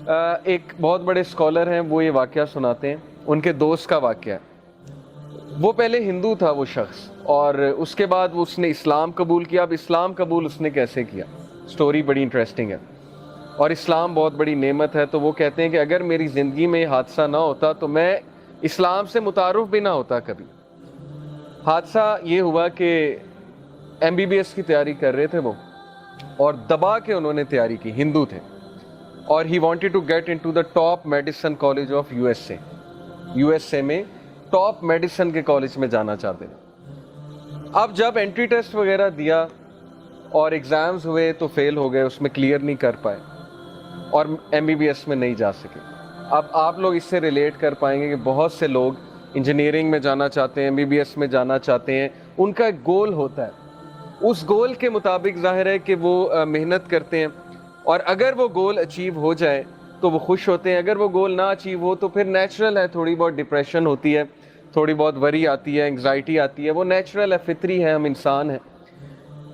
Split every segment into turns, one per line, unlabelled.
ایک بہت بڑے اسکالر ہیں، وہ یہ واقعہ سناتے ہیں، ان کے دوست کا واقعہ ہے۔ وہ پہلے ہندو تھا وہ شخص، اور اس کے بعد اس نے اسلام قبول کیا۔ اب اسلام قبول اس نے کیسے کیا، سٹوری بڑی انٹرسٹنگ ہے، اور اسلام بہت بڑی نعمت ہے۔ تو وہ کہتے ہیں کہ اگر میری زندگی میں یہ حادثہ نہ ہوتا تو میں اسلام سے متعارف بھی نہ ہوتا کبھی۔ حادثہ یہ ہوا کہ MBBS کی تیاری کر رہے تھے وہ، اور دبا کے انہوں نے تیاری کی، ہندو تھے، اور he wanted to get into the top medicine college of USA میں ٹاپ میڈیسن کے کالج میں جانا چاہتے ہیں۔ اب جب انٹری ٹیسٹ وغیرہ دیا اور ایگزامز ہوئے تو فیل ہو گئے، اس میں کلیئر نہیں کر پائے اور MBBS میں نہیں جا سکے۔ اب آپ لوگ اس سے ریلیٹ کر پائیں گے کہ بہت سے لوگ انجینئرنگ میں جانا چاہتے ہیں، MBBS میں جانا چاہتے ہیں، ان کا ایک گول ہوتا ہے، اس گول کے مطابق ظاہر ہے کہ وہ محنت کرتے ہیں، اور اگر وہ گول اچیو ہو جائے تو وہ خوش ہوتے ہیں، اگر وہ گول نہ اچیو ہو تو پھر نیچرل ہے، تھوڑی بہت ڈپریشن ہوتی ہے، تھوڑی بہت وری آتی ہے، انگزائٹی آتی ہے، وہ نیچرل ہے، فطری ہے، ہم انسان ہیں۔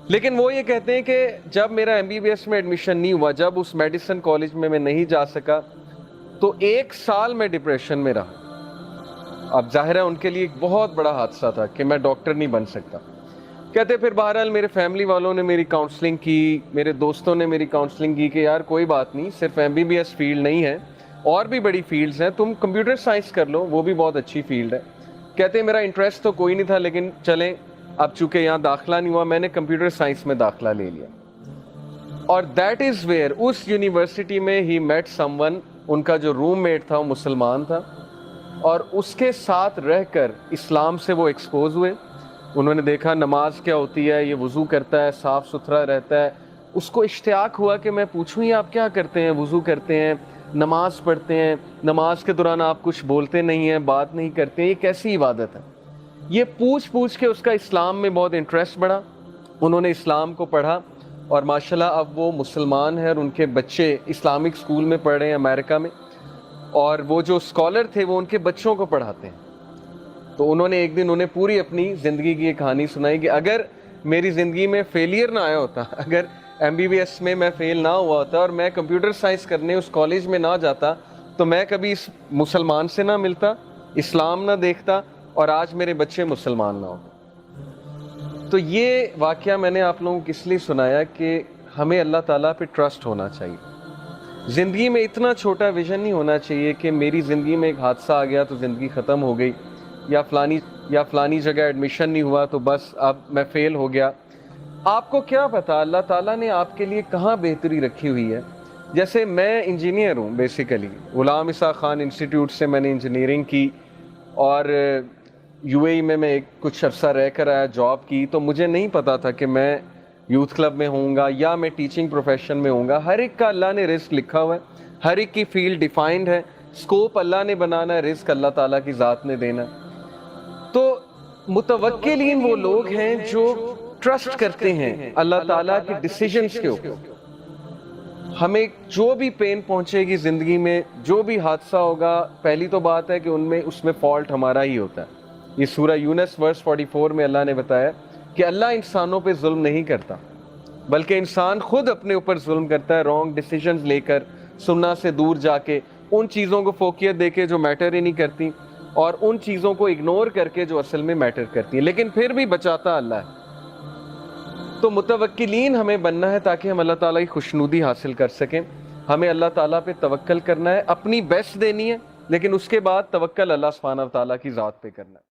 لیکن وہ یہ کہتے ہیں کہ جب میرا MBBS میں ایڈمیشن نہیں ہوا، جب اس میڈیسن کالج میں نہیں جا سکا، تو 1 سال میں ڈپریشن میں رہا۔ اب ظاہر ہے ان کے لیے ایک بہت بڑا حادثہ تھا کہ میں ڈاکٹر نہیں بن سکتا۔ کہتے پھر بہرحال میرے فیملی والوں نے میری کاؤنسلنگ کی، میرے دوستوں نے میری کاؤنسلنگ کی کہ یار کوئی بات نہیں، صرف MBBS فیلڈ نہیں ہے، اور بھی بڑی فیلڈز ہیں، تم کمپیوٹر سائنس کر لو، وہ بھی بہت اچھی فیلڈ ہے۔ کہتے میرا انٹرسٹ تو کوئی نہیں تھا، لیکن چلیں اب چونکہ یہاں داخلہ نہیں ہوا، میں نے کمپیوٹر سائنس میں داخلہ لے لیا، اور دیٹ از ویئر، اس یونیورسٹی میں ہی میٹ سم ون، ان کا جو روم میٹ تھا وہ مسلمان تھا، اور اس کے ساتھ رہ کر اسلام سے وہ ایکسپوز ہوئے۔ انہوں نے دیکھا نماز کیا ہوتی ہے، یہ وضو کرتا ہے، صاف ستھرا رہتا ہے، اس کو اشتیاق ہوا کہ میں پوچھوں یہ آپ کیا کرتے ہیں، وضو کرتے ہیں، نماز پڑھتے ہیں، نماز کے دوران آپ کچھ بولتے نہیں ہیں، بات نہیں کرتے ہیں، یہ کیسی عبادت ہے؟ یہ پوچھ کے اس کا اسلام میں بہت انٹرسٹ بڑھا، انہوں نے اسلام کو پڑھا، اور ماشاءاللہ اب وہ مسلمان ہیں، اور ان کے بچے اسلامک اسکول میں پڑھ رہے ہیں امریکہ میں، اور وہ جو اسکالر تھے وہ ان کے بچوں کو پڑھاتے ہیں۔ تو انہوں نے ایک دن انہیں پوری اپنی زندگی کی ایک کہانی سنائی کہ اگر میری زندگی میں فیلئر نہ آیا ہوتا، اگر MBBS میں فیل نہ ہوا ہوتا اور میں کمپیوٹر سائنس کرنے اس کالج میں نہ جاتا، تو میں کبھی اس مسلمان سے نہ ملتا، اسلام نہ دیکھتا، اور آج میرے بچے مسلمان نہ ہوتے۔ تو یہ واقعہ میں نے آپ لوگوں کو اس لیے سنایا کہ ہمیں اللہ تعالیٰ پہ ٹرسٹ ہونا چاہیے۔ زندگی میں اتنا چھوٹا ویژن نہیں ہونا چاہیے کہ میری زندگی میں ایک حادثہ آ گیا تو زندگی ختم ہو گئی، یا فلانی جگہ ایڈمیشن نہیں ہوا تو بس اب میں فیل ہو گیا۔ آپ کو کیا پتا اللہ تعالیٰ نے آپ کے لیے کہاں بہتری رکھی ہوئی ہے۔ جیسے میں انجینئر ہوں، بیسیکلی غلام اسحاق خان انسٹیٹیوٹ سے میں نے انجینئرنگ کی، اور UAE میں کچھ عرصہ رہ کر آیا، جاب کی، تو مجھے نہیں پتا تھا کہ میں یوتھ کلب میں ہوں گا یا میں ٹیچنگ پروفیشن میں ہوں گا۔ ہر ایک کا اللہ نے رزق لکھا ہوا ہے، ہر ایک کی فیلڈ ڈیفائنڈ ہے، سکوپ اللہ نے بنانا ہے، رزق اللہ تعالیٰ کی ذات نے دینا ہے۔ تو متوکلین وہ لوگ ہیں جو ٹرسٹ کرتے ہیں اللہ تعالیٰ کے ڈیسیجنز کے اوپر۔ ہمیں جو بھی پین پہنچے گی زندگی میں، جو بھی حادثہ ہوگا، پہلی تو بات ہے کہ اس میں فالٹ ہمارا ہی ہوتا ہے۔ یہ سورہ یونس ورس 44 میں اللہ نے بتایا کہ اللہ انسانوں پہ ظلم نہیں کرتا، بلکہ انسان خود اپنے اوپر ظلم کرتا ہے، رانگ ڈیسیجنز لے کر، سننا سے دور جا کے، ان چیزوں کو فوقیت دے کے جو میٹر ہی نہیں کرتی، اور ان چیزوں کو اگنور کر کے جو اصل میں میٹر کرتی ہیں، لیکن پھر بھی بچاتا اللہ ہے۔ تو متوکلین ہمیں بننا ہے تاکہ ہم اللہ تعالیٰ کی خوشنودی حاصل کر سکیں۔ ہمیں اللہ تعالیٰ پہ توکل کرنا ہے، اپنی بیسٹ دینی ہے، لیکن اس کے بعد توکل اللہ سبحانہ و تعالیٰ کی ذات پہ کرنا ہے۔